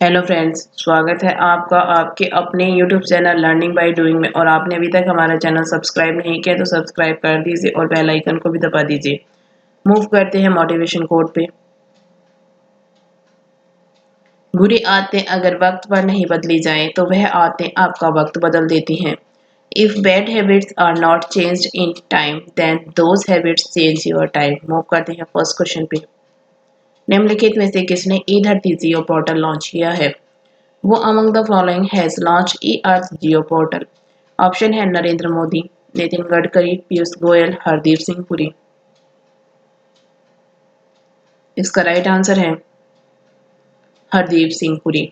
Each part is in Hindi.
हेलो फ्रेंड्स, स्वागत है आपका आपके अपने YouTube channel learning by doing में। और आपने अभी तक हमारा चैनल सब्सक्राइब नहीं किया तो सब्सक्राइब कर दीजिए और बेल आइकन को भी दबा दीजिए। मूव करते हैं मोटिवेशन कोट पे। बुरी आदतें अगर वक्त पर नहीं बदली जाएं तो वह आदतें आपका वक्त बदल देती हैं। If bad habits are not changed in time then those habits change your time. Move करते हैं फर्स्ट क्वेश्चन पे। निम्नलिखित में से किसने ई धरती जियो पोर्टल लॉन्च किया है? वो among the following has launch E earth Jio portal? Option है नरेंद्र मोदी, नितिन गडकरी, पीयूष गोयल, हरदीप सिंह पुरी। इसका राइट आंसर है हरदीप सिंह पुरी।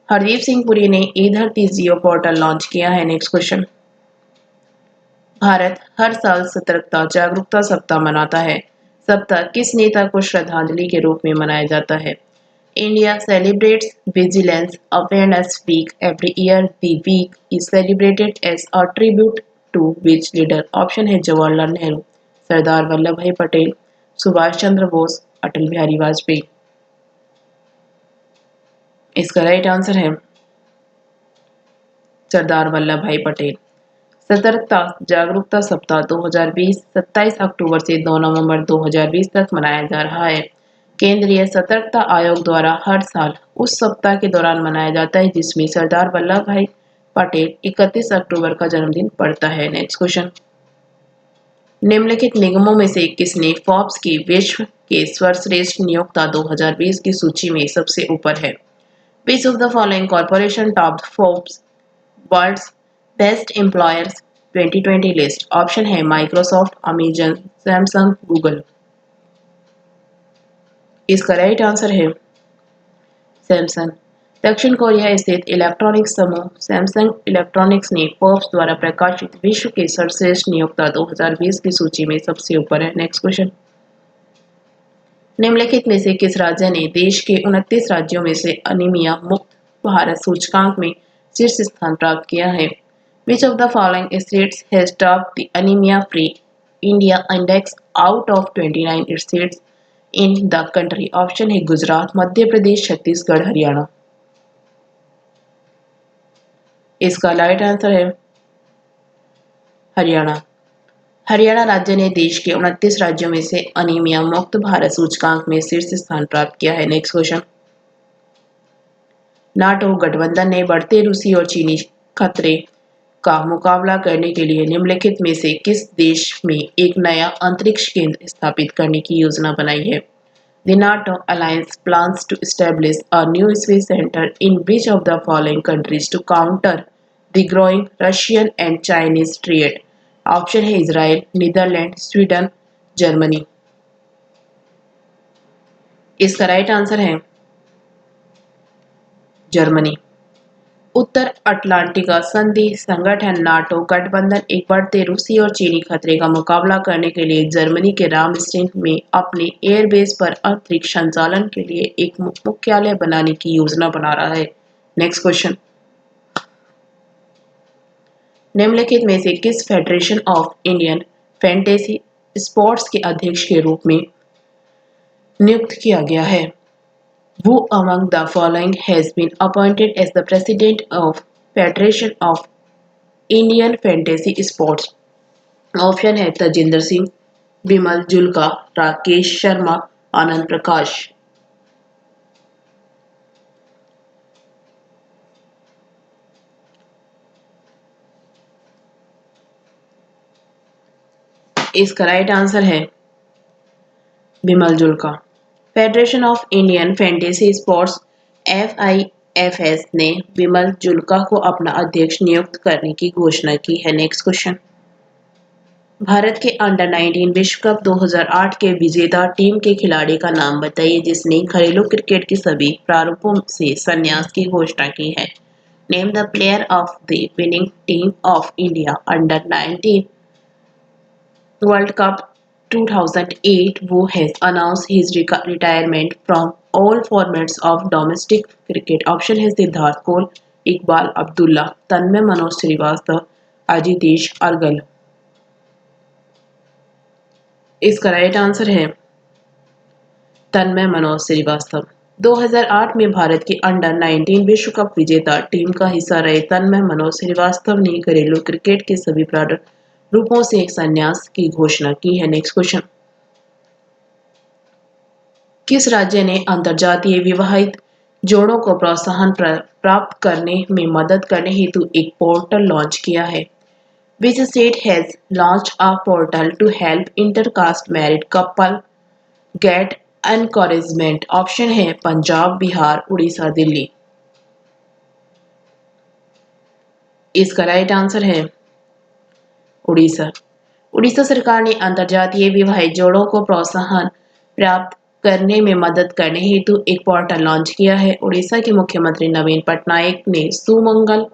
हरदीप सिंह पुरी ने ई धरती जियो पोर्टल लॉन्च किया है। Next question. भारत हर साल सतर्कता जागरूकता सप्ताह मनाता है। सप्ताह किस नेता को श्रद्धांजलि के रूप में मनाया जाता है? India celebrates Vigilance Awareness Week every year. The week is celebrated as a tribute to which leader? Option है जवाहरलाल नेहरू, सरदार वल्लभ भाई पटेल, सुभाष चंद्र बोस, अटल बिहारी वाजपेयी। इसका राइट आंसर है सरदार वल्लभ भाई पटेल। सतर्कता जागरूकता सप्ताह 2020 27 अक्टूबर से 2 नवंबर 2020 तक मनाया जा रहा है। केंद्रीय सतर्कता आयोग द्वारा हर साल उस सप्ताह के दौरान मनाया जाता है जिसमें सरदार वल्लभ भाई पटेल 31 अक्टूबर का जन्मदिन पड़ता है। Next question. निम्नलिखित निगमों में से किसने फोर्ब्स की विश्व के सर्वश्रेष्ठ नियोक्ता 2020 की सूची में सबसे ऊपर है? Which of the following corporation topped Forbes world's best employers 2020 list? Option है माइक्रोसॉफ्ट, अमेजन, सैमसंग, गूगल। इसका राइट आंसर है सैमसंग। दक्षिण कोरिया स्थित इलेक्ट्रॉनिक्स समूह सैमसंग इलेक्ट्रॉनिक्स ने फोर्ब्स द्वारा प्रकाशित विश्व के सर्वश्रेष्ठ नियोक्ता 2020 की सूची में सबसे ऊपर है। Next question. निम्नलिखित में से किस राज्य ने देश के 29 राज्यों में से अनीमिया मुक्त भारत सूचकांक में शीर्ष स्थान प्राप्त किया है? Which of the following states has topped the anemia free India index out of 29 states in the country? Option है गुजरात, मध्य प्रदेश, छत्तीसगढ़, हरियाणा। इसका राइट आंसर है हरियाणा। हरियाणा राज्य ने देश के 29 राज्यों में से अनीमिया मुक्त भारत सूचकांक में शीर्ष स्थान प्राप्त किया है। Next question. नाटो गठबंधन ने बढ़ते रूसी और चीनी खतरे का मुकाबला करने के लिए निम्नलिखित में से किस देश में एक नया अंतरिक्ष केंद्र स्थापित करने की योजना बनाई है? The NATO alliance plans to establish a new space center in which of the following countries to counter the growing Russian and Chinese threat? Option है इजराइल, नीदरलैंड, स्वीडन, जर्मनी। इसका राइट आंसर है जर्मनी। उत्तर अटलांटिका संधि संगठन नाटो गठबंधन एक बढ़ते रूसी और चीनी खतरे का मुकाबला करने के लिए जर्मनी के रामस्टेन में अपने एयरबेस पर अंतरिक्ष संचालन के लिए एक मुख्यालय बनाने की योजना बना रहा है। Next question. निम्नलिखित में से किस federation of Indian fantasy sports के अध्यक्ष के रूप में नियुक्त किया गया है? Who among the following has been appointed as the president of Federation of Indian Fantasy Sports? Option है तजिंदर सिंह, बिमल जुल्का, राकेश शर्मा, आनंद प्रकाश। इसका राइट आंसर है Bimal Julka. Federation of Indian fantasy sports FIFS ने बिमल जुल्का को अपना अध्यक्ष नियुक्त करने की घोषणा की है। Next question. भारत के अंडर 19 विश्व कप 2008 के विजेता टीम के खिलाड़ी का नाम बताइए जिसने घरेलू क्रिकेट के सभी प्रारूपों से संन्यास की घोषणा की है। Name the player of the winning team of India under 19 world cup 2008 who has announced his retirement from all formats of domestic cricket? Option है सिद्धार्थ कौल, इकबाल अब्दुल्ला, तन्मय मनोज श्रीवास्तव, अजितेश अरगल। इसका राइट आंसर है तन्मय मनोज श्रीवास्तव। 2008 में भारत की अंडर 19 विश्व कप विजेता टीम का हिस्सा रहे तन्मय मनोज श्रीवास्तव ने घरेलू क्रिकेट के सभी रूपों से एक संन्यास की घोषणा की है। नेक्स्ट क्वेश्चन, किस राज्य ने अंतर्जातीय विवाहित जोड़ों को प्रोत्साहन प्राप्त करने में मदद करने हेतु एक पोर्टल लॉन्च किया है? Which state has launched a portal to help intercaste married couple get encouragement? Option है पंजाब, बिहार, उड़ीसा, दिल्ली। इसका राइट आंसर है उड़ीसा। उड़ीसा सरकार ने अंतर्जातीय विवाहित जोड़ों को प्रोत्साहन प्राप्त करने में मदद करने हेतु एक पोर्टल लॉन्च किया है। उड़ीसा के मुख्यमंत्री नवीन पटनायक ने सुमंगल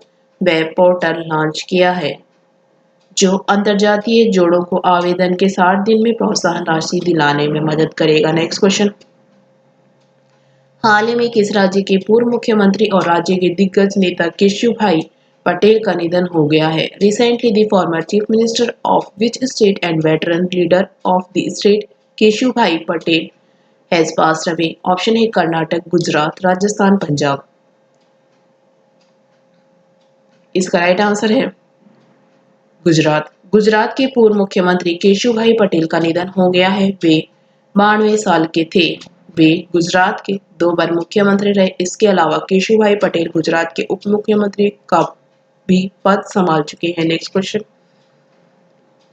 वेब पोर्टल लॉन्च किया है, जो अंतर्जातीय जोड़ों को आवेदन के 60 दिन में प्रोत्साहन राशि दिलाने में मदद करेगा। नेक्स्ट क्वेश्चन, हाल ही में किस राज्य के पूर्व मुख्यमंत्री और राज्य के दिग्गज नेता केशुभाई पटेल का निधन हो गया है? Recently the former chief minister of which state and veteran leader of the state Keshubhai Patel has passed away? Option है कर्नाटक, गुजरात, राजस्थान, पंजाब। इसका राइट आंसर है गुजरात। गुजरात के पूर्व मुख्यमंत्री केशुभाई पटेल का निधन हो गया है। वे 92 साल के थे। वे गुजरात के 2 बार मुख्यमंत्री रहे। इसके अलावा केशुभाई पटेल गुजरात के उप मुख्यमंत्री का भी पद संभाल चुके हैं। नेक्स्ट क्वेश्चन,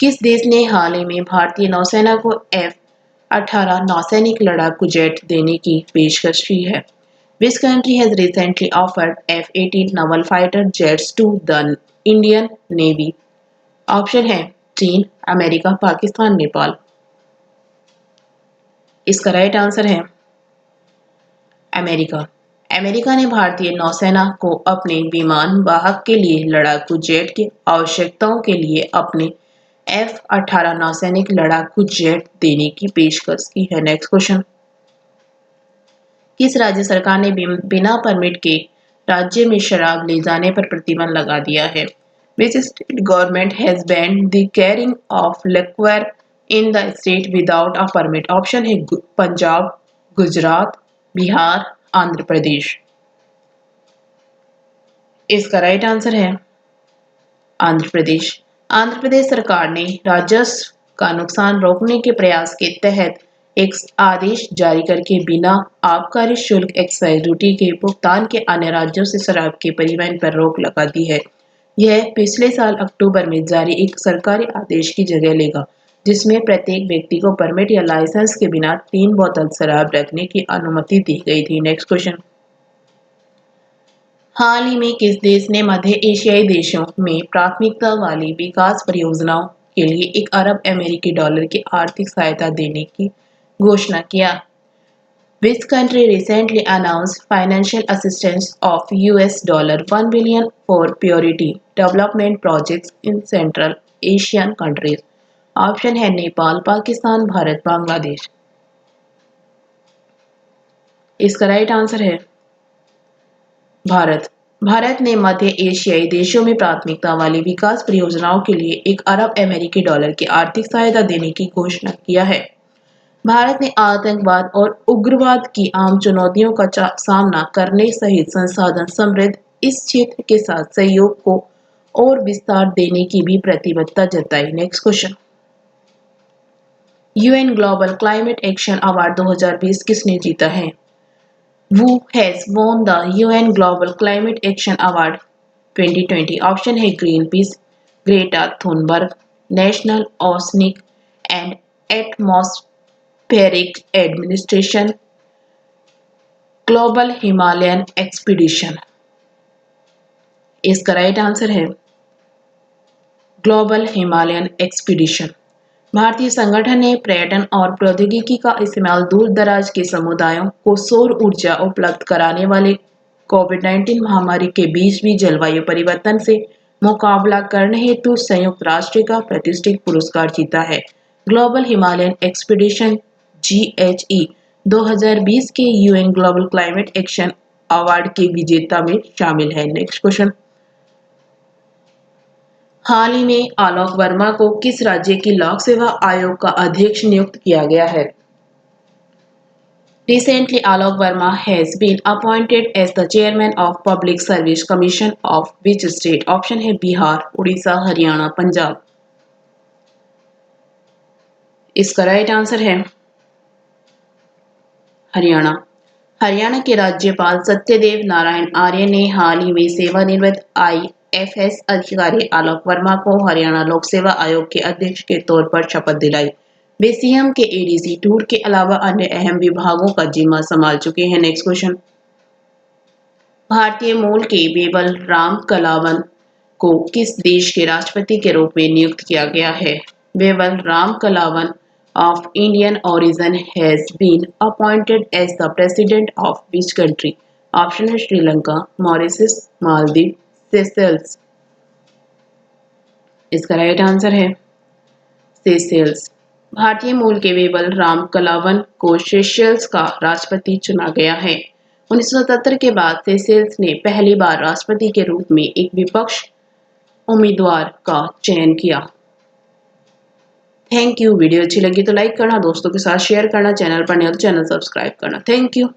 किस देश ने हाल ही में भारतीय नौसेना को F-18 नौसैनिक लड़ाकू जेट देने की पेशकश की है? Which country has recently offered F-18 naval fighter jets to the Indian Navy? Option है चीन, अमेरिका, पाकिस्तान, नेपाल। इसका राइट आंसर है अमेरिका। अमेरिका ने भारतीय नौसेना को अपने विमान वाहक के लिए लड़ाकू जेट की आवश्यकताओं के लिए अपने F-18 नौसैनिक लड़ाकू जेट देने की पेशकश की है। नेक्स्ट क्वेश्चन, किस राज्य सरकार ने बिना परमिट के राज्य में शराब ले जाने पर प्रतिबंध लगा दिया है? Which state government has banned the carrying of liquor in the state without a permit? Option है पंजाब, गुजरात, बिहार, आंध्र प्रदेश। इसका राइट आंसर है आंध्र प्रदेश। आंध्र प्रदेश सरकार ने राजस्व का नुकसान रोकने के प्रयास के तहत एक आदेश जारी करके बिना आबकारी शुल्क एक्साइज ड्यूटी के भुगतान के अन्य राज्यों से शराब के परिवहन पर रोक लगा दी है। यह पिछले साल अक्टूबर में जारी एक सरकारी आदेश की जगह लेगा, जिसमें प्रत्येक व्यक्ति को परमिट या लाइसेंस के बिना 3 बोतल शराब रखने की अनुमति दी गई थी। नेक्स्ट क्वेश्चन, हाल ही में किस देश ने मध्य एशियाई देशों में प्राथमिकता वाली विकास परियोजनाओं के लिए $1 अरब की आर्थिक सहायता देने की घोषणा किया? Which country recently announced financial assistance of $1 billion for purity development projects in Central Asian countries? Option है नेपाल, पाकिस्तान, भारत, बांग्लादेश। इसका राइट आंसर है भारत। भारत ने मध्य एशियाई देशों में प्राथमिकता वाली विकास परियोजनाओं के लिए $1 अरब की आर्थिक सहायता देने की घोषणा किया है। भारत ने आतंकवाद और उग्रवाद की आम चुनौतियों का सामना करने सहित संसाधन समृद्ध इस क्षेत्र के साथ सहयोग को और विस्तार देने की भी प्रतिबद्धता जताई। Next question, UN global climate action award 2020 किसने जीता है? Who has won the UN Global Climate Action Award 2020? Option है Greenpeace, Greta Thunberg, national oceanic and atmospheric administration, global Himalayan expedition. इसका राइट आंसर है ग्लोबल हिमालयन एक्सपीडिशन। भारतीय संगठन ने पर्यटन और प्रौद्योगिकी का इस्तेमाल दूर दराज के समुदायों को सौर ऊर्जा उपलब्ध कराने वाले कोविड-19 महामारी के बीच भी जलवायु परिवर्तन से मुकाबला करने हेतु संयुक्त राष्ट्र का प्रतिष्ठित पुरस्कार जीता है। ग्लोबल हिमालयन एक्सपीडिशन GHE 2020 के UN global climate action award के विजेता में शामिल है। नेक्स्ट क्वेश्चन, हाल ही में आलोक वर्मा को किस राज्य की लोक सेवा आयोग का अध्यक्ष नियुक्त किया गया है? Recently, Alok Verma has been appointed as the chairman of Public Service Commission of which state? Option है बिहार, उड़ीसा, हरियाणा, पंजाब। इसका राइट आंसर है हरियाणा। हरियाणा के राज्यपाल सत्यदेव नारायण आर्य ने हाल ही में सेवानिवृत्त आईएफएस अधिकारी आलोक वर्मा को हरियाणा लोक सेवा आयोग के अध्यक्ष के तौर पर शपथ दिलाई। वे सीएम के एडीसी टूर के अलावा अन्य अहम विभागों का जिम्मा संभाल चुके हैं। Next question. भारतीय मूल के बेबल राम कलावन को किस देश के राष्ट्रपति के रूप में नियुक्त किया गया है? Bebal Ram Kalawan of Indian origin has been appointed as the president of which country? Option है श्रीलंका, मॉरिशस, मालदीव, सेशेल्स। इसका राइट आंसर है सेशेल्स। भारतीय मूल के बेबल राम कलावन को सेशेल्स का राष्ट्रपति चुना गया है। 1977 के बाद सेशेल्स ने पहली बार राष्ट्रपति के रूप में एक विपक्ष उम्मीदवार का चयन किया। Thank you. वीडियो अच्छी लगी तो लाइक करना, दोस्तों के साथ शेयर करना, चैनल पर नए हो तो चैनल सब्सक्राइब करना। Thank you.